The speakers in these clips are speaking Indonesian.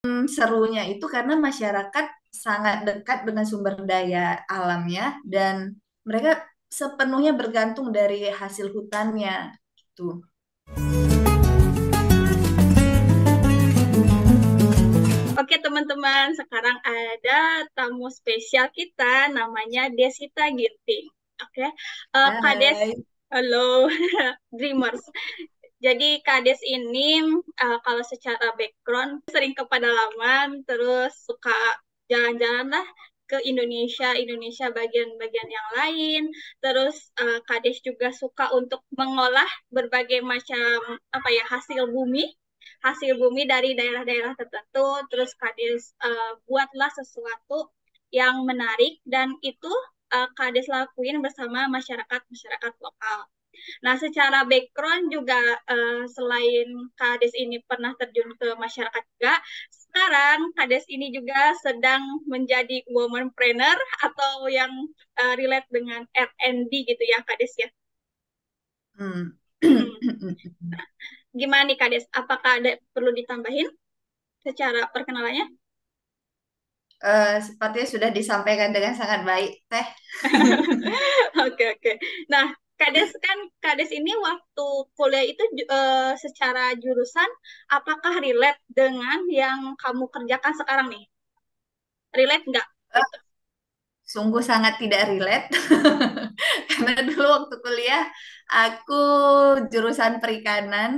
Serunya itu karena masyarakat sangat dekat dengan sumber daya alamnya dan mereka sepenuhnya bergantung dari hasil hutannya gitu. Oke teman-teman, sekarang ada tamu spesial kita namanya Desita Ginting. Oke, Kades, Hai. halo Dreamers. Jadi Kades ini kalau secara background sering ke pedalaman, terus suka jalan-jalan lah ke Indonesia, Indonesia bagian-bagian yang lain. Terus Kades juga suka untuk mengolah berbagai macam apa ya hasil bumi dari daerah-daerah tertentu. Terus Kades buatlah sesuatu yang menarik dan itu Kades lakuin bersama masyarakat lokal. Nah, secara background juga selain Kades ini pernah terjun ke masyarakat juga, sekarang Kades ini juga sedang menjadi womanpreneur atau yang relate dengan R&D gitu ya, Kades ya. Hmm. Mm-mm. Gimana nih Kades? Apakah ada perlu ditambahin secara perkenalannya? Sepertinya sudah disampaikan dengan sangat baik, Teh. Oke, oke. Nah, Kades ini waktu kuliah itu secara jurusan apakah relate dengan yang kamu kerjakan sekarang nih? Relate nggak gitu? Sungguh sangat tidak relate karena dulu waktu kuliah aku jurusan perikanan.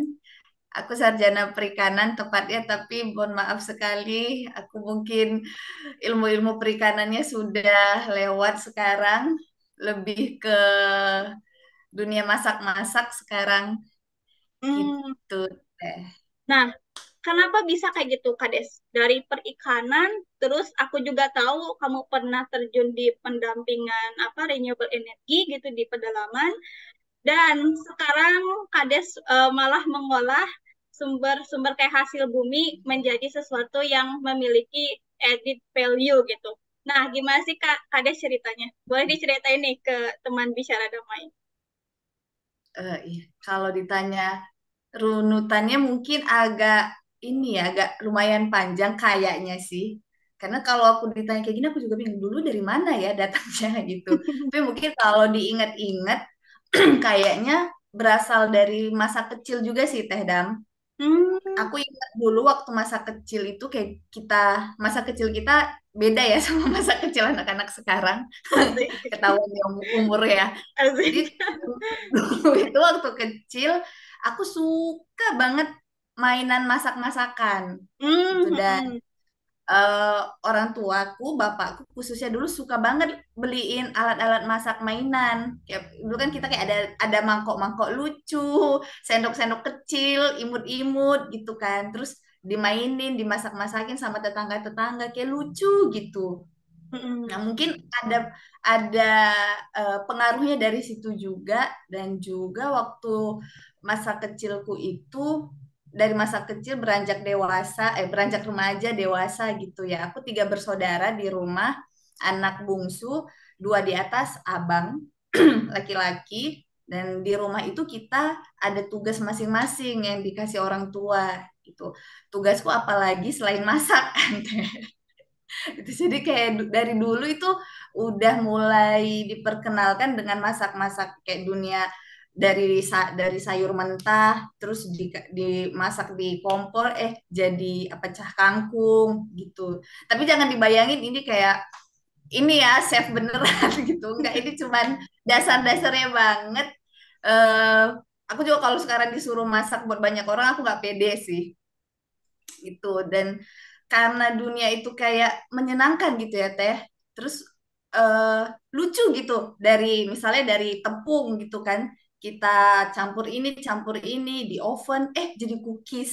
Aku sarjana perikanan tepatnya, tapi mohon maaf sekali, aku mungkin ilmu-ilmu perikanannya sudah lewat sekarang, lebih ke dunia masak-masak sekarang Hmm. gitu teh. Nah, kenapa bisa kayak gitu, Kades? Dari perikanan, terus aku juga tahu kamu pernah terjun di pendampingan apa renewable energy gitu di pedalaman. Dan sekarang Kades malah mengolah sumber-sumber kayak hasil bumi menjadi sesuatu yang memiliki added value gitu. Nah, gimana sih Kak Kades ceritanya? Boleh diceritain nih ke teman bicara damai. Iya. Kalau ditanya runutannya mungkin agak ini ya, agak lumayan panjang kayaknya sih. Karena kalau aku ditanya kayak gini, aku juga bingung dulu dari mana ya datangnya gitu. Tapi mungkin kalau diingat-ingat, kayaknya berasal dari masa kecil juga sih, Teh Dam. Hmm, Aku ingat dulu waktu masa kecil itu kayak kita, masa kecil kita beda ya sama masa kecil anak-anak sekarang. asik. Ketahuan ya umur ya. Jadi Asik. dulu itu waktu kecil aku suka banget mainan masak-masakan gitu Hmm, dan hmm, eh, orang tuaku, bapakku khususnya dulu suka banget beliin alat-alat masak mainan. Kayak dulu kan kita kayak ada mangkok-mangkok lucu, sendok-sendok kecil, imut-imut gitu kan. Terus dimainin, dimasak-masakin sama tetangga-tetangga kayak lucu gitu. Nah, hmm. mungkin ada pengaruhnya dari situ juga dan juga waktu masa kecilku itu dari masa kecil beranjak dewasa, beranjak remaja dewasa gitu ya. Aku tiga bersaudara di rumah, anak bungsu, dua di atas abang laki-laki dan di rumah itu kita ada tugas masing-masing yang dikasih orang tua gitu. Tugasku apalagi selain masak itu jadi kayak dari dulu itu udah mulai diperkenalkan dengan masak-masak kayak dunia dari sayur mentah terus dimasak di kompor jadi pecah kangkung gitu. Tapi jangan dibayangin ini kayak ini ya chef beneran gitu. Enggak, ini cuman dasar-dasarnya banget. eh aku juga kalau sekarang disuruh masak buat banyak orang aku nggak pede sih gitu dan karena dunia itu kayak menyenangkan gitu ya Teh terus eh, lucu gitu dari misalnya dari tepung gitu kan kita campur ini di oven jadi cookies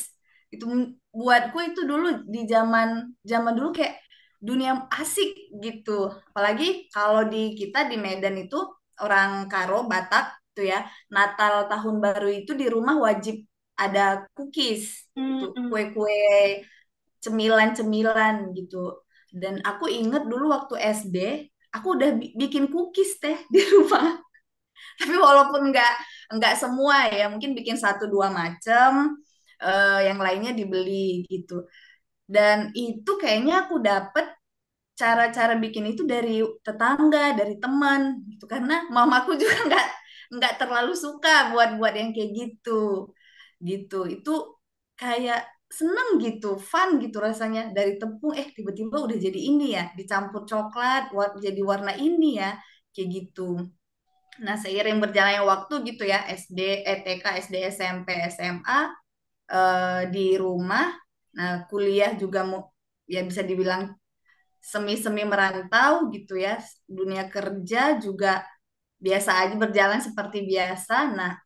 itu buatku itu dulu di zaman zaman dulu kayak dunia asik gitu apalagi kalau di kita di Medan itu orang Karo Batak tuh ya Natal tahun baru itu di rumah wajib ada cookies Hmm, itu hmm. kue-kue cemilan-cemilan gitu. Dan aku inget dulu waktu SD, aku udah bikin cookies teh di rumah. Tapi walaupun nggak semua ya, mungkin bikin satu dua macam, yang lainnya dibeli gitu. Dan itu kayaknya aku dapet cara-cara bikin itu dari tetangga, dari teman gitu. Karena mamaku juga nggak terlalu suka buat-buat yang kayak gitu. Gitu. Itu kayak seneng gitu, fun gitu rasanya dari tepung tiba-tiba udah jadi ini ya, dicampur coklat jadi warna ini ya, kayak gitu. Nah, seiring berjalannya waktu gitu ya, SD, TK, SD, SMP, SMA di rumah. Nah, kuliah juga ya bisa dibilang semi-semi merantau gitu ya. Dunia kerja juga biasa aja berjalan seperti biasa. Nah,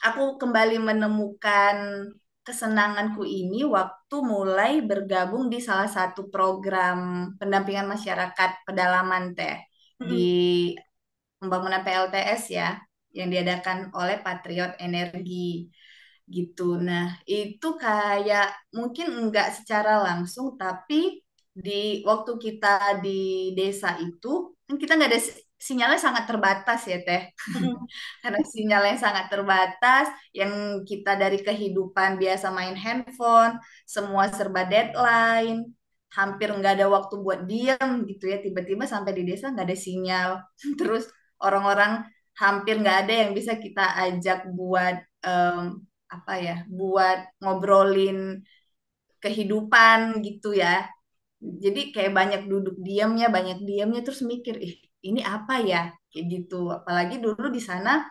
aku kembali menemukan kesenanganku ini waktu mulai bergabung di salah satu program pendampingan masyarakat pedalaman teh di Mm-mm. pembangunan PLTS ya, yang diadakan oleh Patriot Energi gitu. Nah, itu kayak mungkin enggak secara langsung, tapi di waktu kita di desa itu kan kita nggak ada sinyalnya sangat terbatas ya Teh. Mm-mm. Karena sinyalnya sangat terbatas, yang kita dari kehidupan biasa main handphone, semua serba deadline, hampir nggak ada waktu buat diam gitu ya. Tiba-tiba sampai di desa nggak ada sinyal. Terus orang-orang hampir nggak ada yang bisa kita ajak buat em, apa ya, buat ngobrolin kehidupan gitu ya. Jadi kayak banyak diamnya terus mikir, ini apa ya? Kayak gitu. Apalagi dulu di sana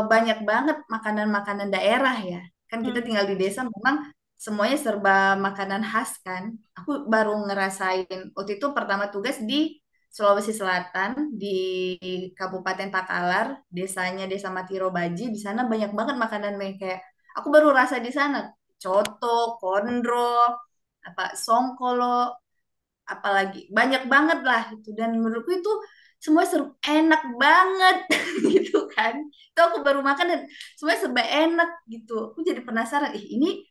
banyak banget makanan-makanan daerah ya. Kan kita Mm. tinggal di desa memang semuanya serba makanan khas kan. Aku baru ngerasain waktu itu pertama tugas di Sulawesi Selatan di Kabupaten Takalar, desanya Desa Matiro Baji. Di sana banyak banget makanan yang kayak aku baru rasa di sana. Coto, kondro, apa songkolo, apalagi banyak banget lah itu, dan menurutku itu semua enak banget gitu kan. Itu aku baru makan dan semuanya serba enak gitu. Aku jadi penasaran, ini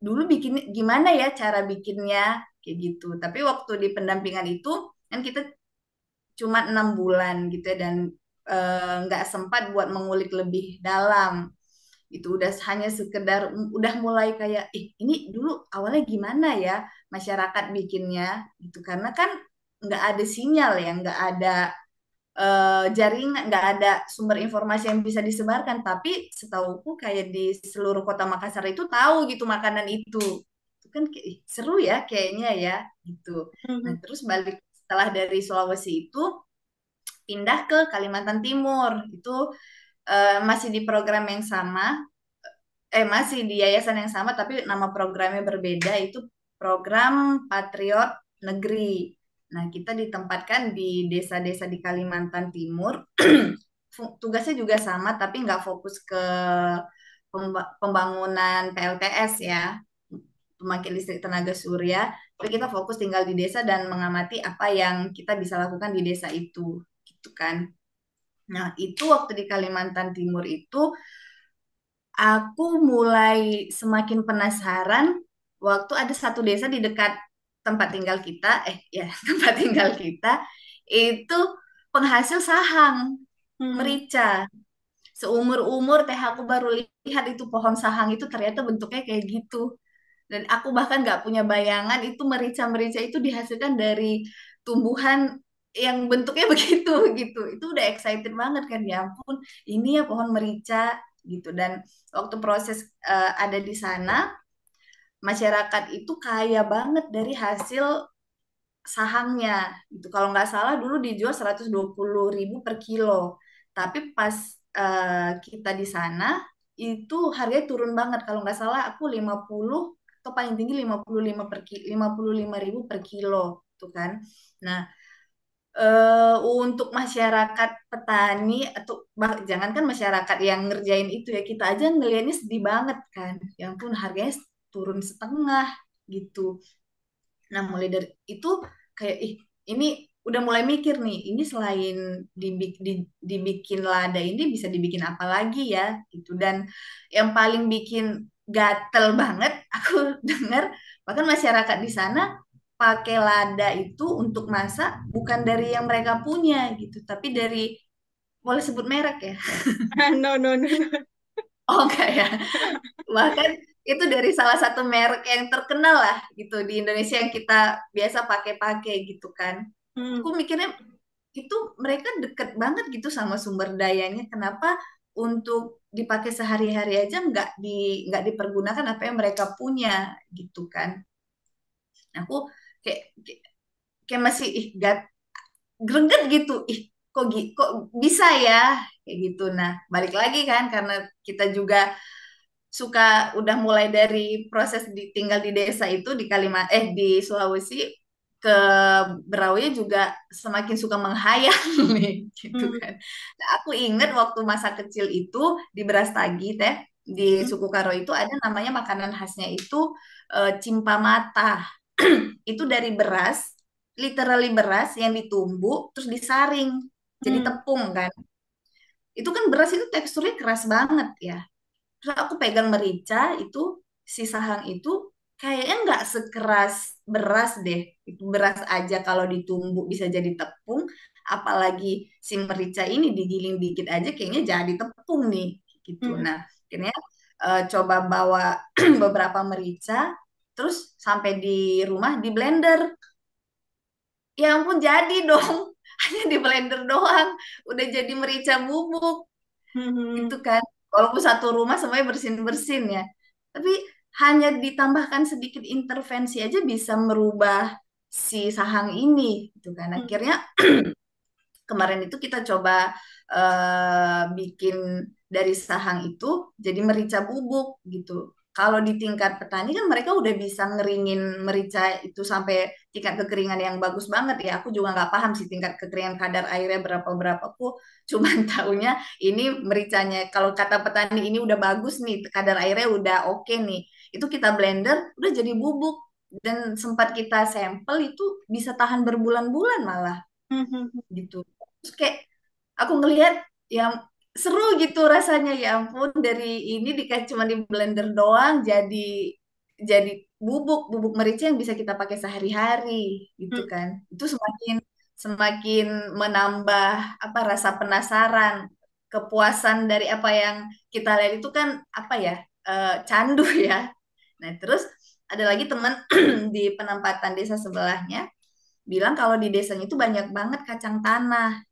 dulu bikin gimana ya cara bikinnya kayak gitu. Tapi waktu di pendampingan itu kan kita cuma 6 bulan gitu ya, dan nggak sempat buat mengulik lebih dalam. Itu udah hanya sekedar udah mulai kayak ini dulu awalnya gimana ya masyarakat bikinnya gitu, karena kan nggak ada sinyal ya, nggak ada jaringan, nggak ada sumber informasi yang bisa disebarkan, tapi setauku kayak di seluruh kota Makassar itu tahu gitu makanan itu kan seru ya kayaknya ya gitu. Nah, Mhm. terus balik setelah dari Sulawesi itu pindah ke Kalimantan Timur. Itu masih di program yang sama, masih di yayasan yang sama tapi nama programnya berbeda. Itu program Patriot Negeri. Nah, kita ditempatkan di desa-desa di Kalimantan Timur. Tugasnya juga sama tapi nggak fokus ke pembangunan PLTS ya, pembangkit listrik tenaga surya, tapi kita fokus tinggal di desa dan mengamati apa yang kita bisa lakukan di desa itu gitu kan. Nah, itu waktu di Kalimantan Timur itu aku mulai semakin penasaran waktu ada satu desa di dekat tempat tinggal kita, ya tempat tinggal kita itu penghasil sahang Hmm. merica. Seumur-umur teh aku baru lihat itu pohon sahang itu ternyata bentuknya kayak gitu. Dan aku bahkan nggak punya bayangan itu merica-merica itu dihasilkan dari tumbuhan yang bentuknya begitu gitu. Itu udah excited banget kan, ya ampun, ini ya pohon merica gitu. Dan waktu proses ada di sana, masyarakat itu kaya banget dari hasil sahangnya gitu. Kalau nggak salah dulu dijual 120.000 per kilo. Tapi pas kita di sana itu harganya turun banget. Kalau nggak salah aku 50 atau paling tinggi 55 55.000 per kilo tuh kan. Nah, untuk masyarakat petani atau jangankan masyarakat yang ngerjain itu ya, kita aja ngelihatnya sedih banget kan. Ya ampun, harganya turun setengah gitu. Nah, mulai dari itu kayak ini udah mulai mikir nih, ini selain dibikin lada ini bisa dibikin apa lagi ya gitu. Dan yang paling bikin gatel banget aku dengar bahkan masyarakat di sana pakai lada itu untuk masak bukan dari yang mereka punya gitu, tapi dari, boleh sebut merek ya? No, no, no, no. Oh enggak ya. Bahkan itu dari salah satu merek yang terkenal lah gitu di Indonesia yang kita biasa pakai-pakai gitu kan. Hmm. Aku mikirnya itu mereka deket banget gitu sama sumber dayanya. Kenapa untuk dipakai sehari-hari aja nggak dipergunakan apa yang mereka punya gitu kan? Aku kayak kayak, kayak masih greget gitu. Ih, kok bisa ya kayak gitu. Nah, balik lagi kan karena kita juga suka udah mulai dari proses tinggal di desa itu di di Sulawesi ke Beraunya juga semakin suka menghayal nih gitu Hmm. kan. Nah, aku inget waktu masa kecil itu di Brastagi teh di Hmm. suku Karo itu ada namanya makanan khasnya itu cimpa mata. Itu dari beras, literally beras yang ditumbuk terus disaring jadi Hmm. tepung kan. Itu kan beras itu teksturnya keras banget ya. Terus aku pegang merica itu si sahang itu kayaknya nggak sekeras beras deh. Itu beras aja kalau ditumbuk bisa jadi tepung, apalagi si merica ini digiling dikit aja kayaknya jadi tepung nih gitu. Hmm. Nah, akhirnya coba bawa beberapa merica terus sampai di rumah di blender. Ya ampun jadi dong. Hanya di blender doang udah jadi merica bubuk Hmm. gitu kan. Walaupun satu rumah semuanya bersin-bersin ya. Tapi hanya ditambahkan sedikit intervensi aja bisa merubah si sahang ini gitu kan. Hmm. Akhirnya kemarin itu kita coba bikin dari sahang itu jadi merica bubuk gitu. Kalau di tingkat petani kan mereka udah bisa ngeringin merica itu sampai tingkat kekeringan yang bagus banget ya. Aku juga nggak paham sih tingkat kekeringan kadar airnya berapa-berapa. Aku cuman tahunya ini mericanya. Kalau kata petani ini udah bagus nih, kadar airnya udah oke nih. Itu kita blender, udah jadi bubuk. Dan sempat kita sampel itu bisa tahan berbulan-bulan malah Hmm. gitu. Terus kayak aku ngelihat yang seru gitu rasanya ya ampun dari ini dikasih cuma di blender doang jadi bubuk merica yang bisa kita pakai sehari-hari gitu Hmm. kan. Itu semakin semakin menambah apa rasa penasaran, kepuasan dari apa yang kita lihat itu kan apa ya candu ya. Nah, terus ada lagi teman di penempatan desa sebelahnya bilang kalau di desanya itu banyak banget kacang tanah.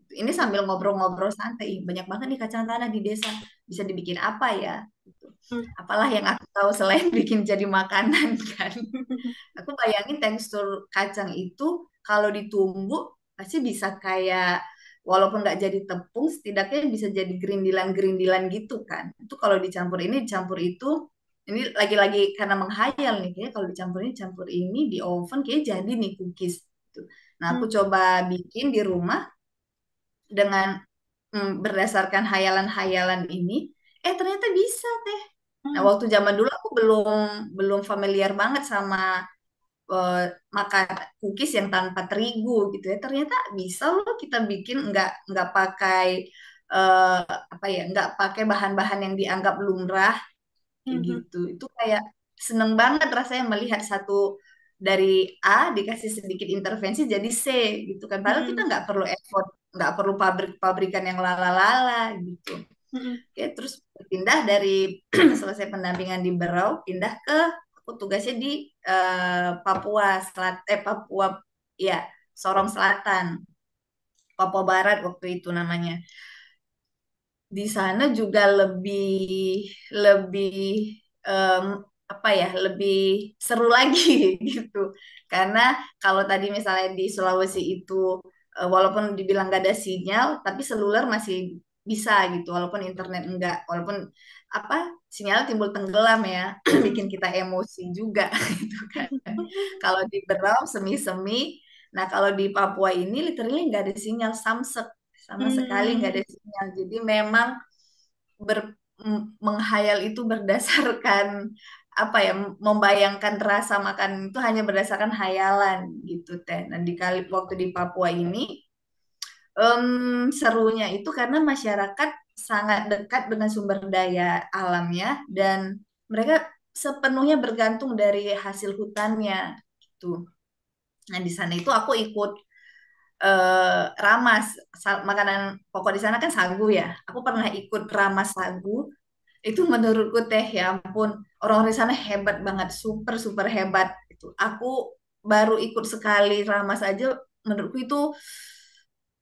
Ini sambil ngobrol-ngobrol santai, "Ih, banyak banget nih kacang tanah di desa. Bisa dibikin apa ya? Gitu. Hmm. Apalah yang aku tahu selain bikin jadi makanan kan. Hmm. Aku bayangin tekstur kacang itu kalau ditumbuk pasti bisa kayak walaupun nggak jadi tepung, setidaknya bisa jadi gerindilan-gerindilan gitu kan. Itu kalau dicampur ini, dicampur itu, ini lagi-lagi karena menghayal nih, kayaknya kalau dicampur ini, campur ini di oven, kayak jadi nih cookies. Gitu. Nah, aku Hmm. coba bikin di rumah dengan berdasarkan hayalan-hayalan ini, ternyata bisa teh. Nah, Hmm. waktu zaman dulu aku belum belum familiar banget sama eh, makan cookies yang tanpa terigu gitu ya. Ternyata bisa loh kita bikin nggak pakai eh, apa ya, nggak pakai bahan-bahan yang dianggap lumrah kayak Hmm. gitu. Itu kayak seneng banget rasanya melihat satu dari A dikasih sedikit intervensi jadi C gitu kan. Padahal kita Hmm. nggak perlu effort, nggak perlu pabrik-pabrikan yang lala-lala gitu. Hmm. Oke, terus pindah dari selesai pendampingan di Berau, pindah ke aku tugasnya di Papua ya Sorong Selatan, Papua Barat waktu itu namanya. Di sana juga lebih lebih em, apa ya lebih seru lagi gitu karena kalau tadi misalnya di Sulawesi itu walaupun dibilang gak ada sinyal tapi seluler masih bisa gitu walaupun internet enggak walaupun apa sinyal timbul tenggelam ya bikin kita emosi juga gitu kan kalau di Berau semi-semi nah kalau di Papua ini literally nggak ada sinyal samsek sama sekali nggak ada Hmm. sinyal. Jadi memang menghayal itu berdasarkan apa ya, membayangkan rasa makan itu hanya berdasarkan hayalan gitu teh. Dan di kali waktu di Papua ini serunya itu karena masyarakat sangat dekat dengan sumber daya alamnya dan mereka sepenuhnya bergantung dari hasil hutannya gitu. Nah di sana itu aku ikut ramas makanan pokok di sana kan sagu ya. Aku pernah ikut ramas sagu. Itu menurutku teh ya ampun, orang-orang di sana hebat banget, super super hebat itu. Aku baru ikut sekali ramas aja, menurutku itu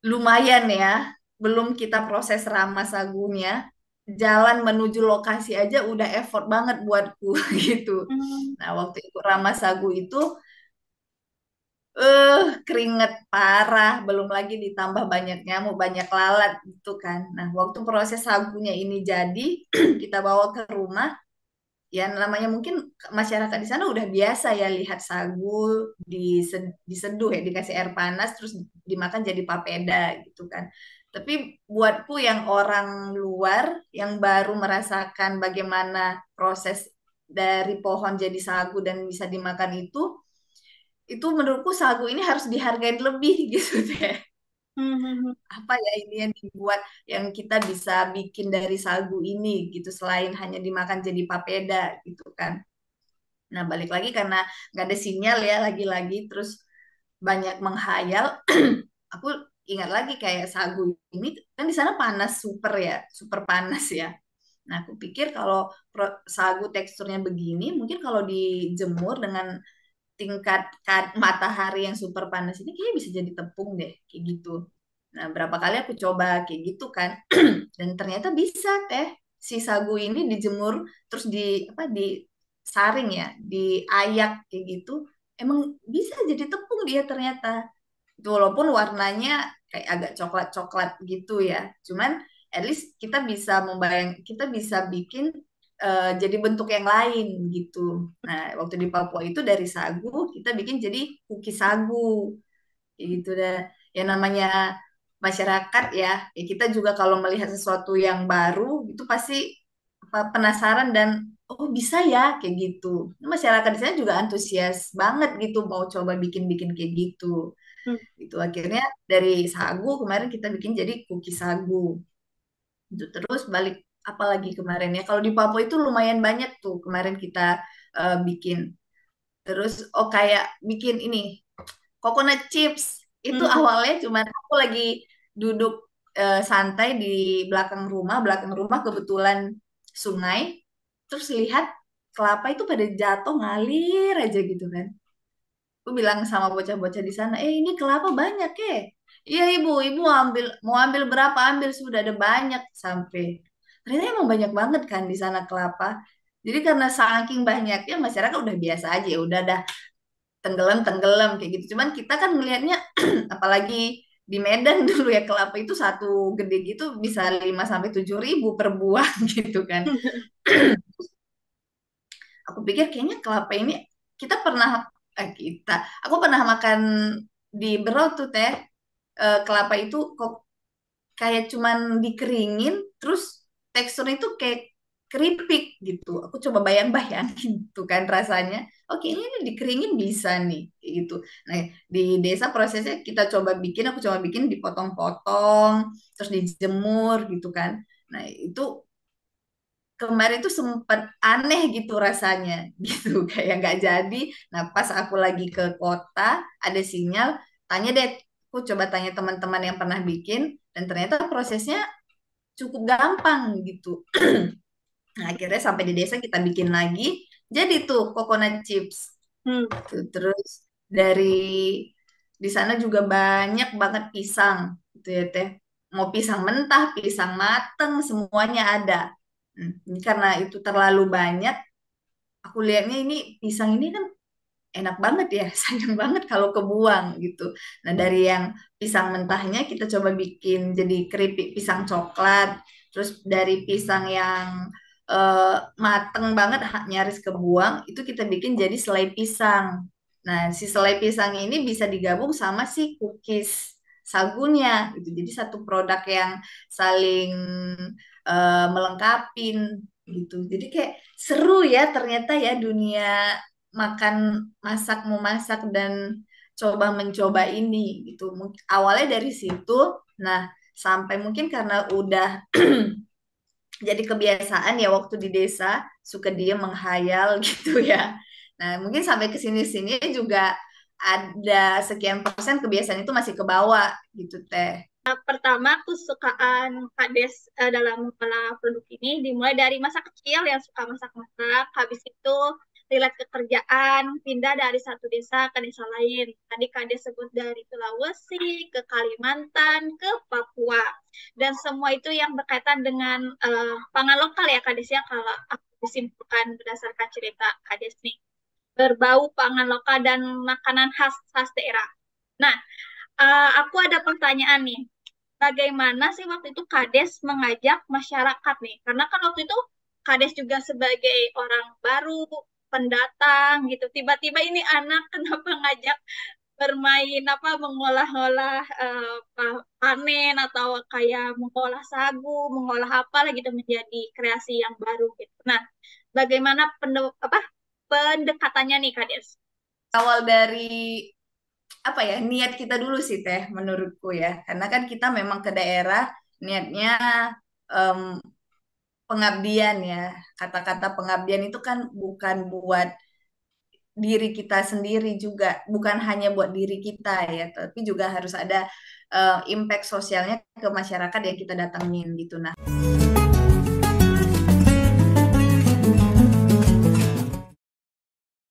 lumayan ya. Belum kita proses ramas sagunya, jalan menuju lokasi aja udah effort banget buatku gitu. Hmm. Nah, waktu ikut ramas sagu itu keringet parah, belum lagi ditambah banyak nyamuk, banyak lalat gitu kan. Nah, waktu proses sagunya ini jadi, kita bawa ke rumah, ya namanya mungkin masyarakat di sana udah biasa ya lihat sagu diseduh ya, dikasih air panas, terus dimakan jadi papeda gitu kan. Tapi buatku yang orang luar, yang baru merasakan bagaimana proses dari pohon jadi sagu dan bisa dimakan itu menurutku sagu ini harus dihargai lebih gitu deh. Hmm, hmm, hmm. Apa ya ini yang dibuat yang kita bisa bikin dari sagu ini gitu selain hanya dimakan jadi papeda gitu kan. Nah, balik lagi karena nggak ada sinyal ya lagi-lagi terus banyak menghayal. Aku ingat lagi kayak sagu ini kan di sana panas super ya, super panas ya. Nah, aku pikir kalau sagu teksturnya begini, mungkin kalau dijemur dengan tingkat matahari yang super panas ini kayaknya bisa jadi tepung deh kayak gitu. Nah, berapa kali aku coba kayak gitu kan, dan ternyata bisa teh si sagu ini dijemur terus di apa disaring ya, diayak kayak gitu, emang bisa jadi tepung dia ternyata. Itu walaupun warnanya kayak agak coklat-coklat gitu ya. Cuman at least kita bisa kita bisa bikin jadi bentuk yang lain gitu. Nah, waktu di Papua itu dari sagu kita bikin jadi kuki sagu. Kayak gitu dah. Ya namanya masyarakat ya, ya kita juga kalau melihat sesuatu yang baru itu pasti penasaran dan oh bisa ya kayak gitu. Masyarakat di sana juga antusias banget gitu mau coba bikin-bikin kayak gitu. Hmm. Itu akhirnya dari sagu kemarin kita bikin jadi kuki sagu. Itu terus balik apalagi kemarin ya. Kalau di Papua itu lumayan banyak tuh kemarin kita bikin. Terus oh kayak bikin ini coconut chips. Itu Hmm. awalnya cuman aku lagi duduk santai di belakang rumah kebetulan sungai. Terus lihat kelapa itu pada jatuh ngalir aja gitu kan. Aku bilang sama bocah-bocah di sana, ini kelapa banyak ya. Iya ibu, ibu mau ambil berapa ambil sudah ada banyak sampai. Ternyata emang banyak banget kan di sana kelapa. Jadi karena saking banyaknya masyarakat udah biasa aja, ya udah dah tenggelam tenggelam kayak gitu. Cuman kita kan ngelihatnya, apalagi di Medan dulu ya kelapa itu satu gede gitu bisa 5 sampai 7 ribu per buah gitu kan. Aku pikir kayaknya kelapa ini kita pernah kita aku pernah makan di Berau tuh teh kelapa itu kok kayak cuman dikeringin terus teksturnya itu kayak keripik gitu. Aku coba bayang-bayangin tuh kan rasanya. Oke, ini dikeringin bisa nih kayak gitu. Nah, di desa prosesnya kita coba bikin, aku coba bikin dipotong-potong, terus dijemur gitu kan. Nah, itu kemarin tuh sempat aneh gitu rasanya gitu kayak nggak jadi. Nah pas aku lagi ke kota ada sinyal, tanya deh, aku coba tanya teman-teman yang pernah bikin dan ternyata prosesnya cukup gampang gitu. Nah, akhirnya sampai di desa kita bikin lagi jadi tuh coconut chips. Hmm. Tuh, terus dari di sana juga banyak banget pisang gitu ya teh, mau pisang mentah pisang mateng semuanya ada. Ini karena itu terlalu banyak, aku lihatnya ini pisang ini kan enak banget ya, sayang banget kalau kebuang gitu. Nah, dari yang pisang mentahnya kita coba bikin jadi keripik pisang coklat. Terus dari pisang yang mateng banget, nyaris kebuang, itu kita bikin jadi selai pisang. Nah, si selai pisang ini bisa digabung sama si cookies sagunya gitu. Jadi satu produk yang saling melengkapin gitu. Jadi kayak seru ya ternyata ya dunia makan masak memasak dan coba mencoba ini gitu. Awalnya dari situ, nah sampai mungkin karena udah jadi kebiasaan ya waktu di desa suka dia menghayal gitu ya. Nah mungkin sampai ke sini-sini juga ada sekian persen kebiasaan itu masih ke bawah gitu teh. Pertama, kesukaan Kades dalam mengolah produk ini dimulai dari masa kecil yang suka masak-masak. Habis itu relate ke kerjaan, pindah dari satu desa ke desa lain. Tadi Kades sebut dari Sulawesi, ke Kalimantan, ke Papua. Dan semua itu yang berkaitan dengan pangan lokal ya Kades ya, kalau aku disimpulkan berdasarkan cerita Kades nih. Berbau pangan lokal dan makanan khas daerah. Nah, aku ada pertanyaan nih, bagaimana sih waktu itu Kades mengajak masyarakat nih? Karena kan waktu itu Kades juga sebagai orang baru, pendatang gitu. Tiba-tiba ini anak kenapa ngajak bermain apa mengolah-olah panen atau kayak mengolah sagu, mengolah apa lah gitu menjadi kreasi yang baru gitu. Nah, bagaimana pendekatannya nih Kades? Awal dari apa ya, niat kita dulu sih Teh, menurutku ya, karena kan kita memang ke daerah niatnya em, pengabdian ya. Kata-kata pengabdian itu kan bukan buat diri kita sendiri juga, bukan hanya buat diri kita ya, tapi juga harus ada impact sosialnya ke masyarakat yang kita datangin gitu. Nah,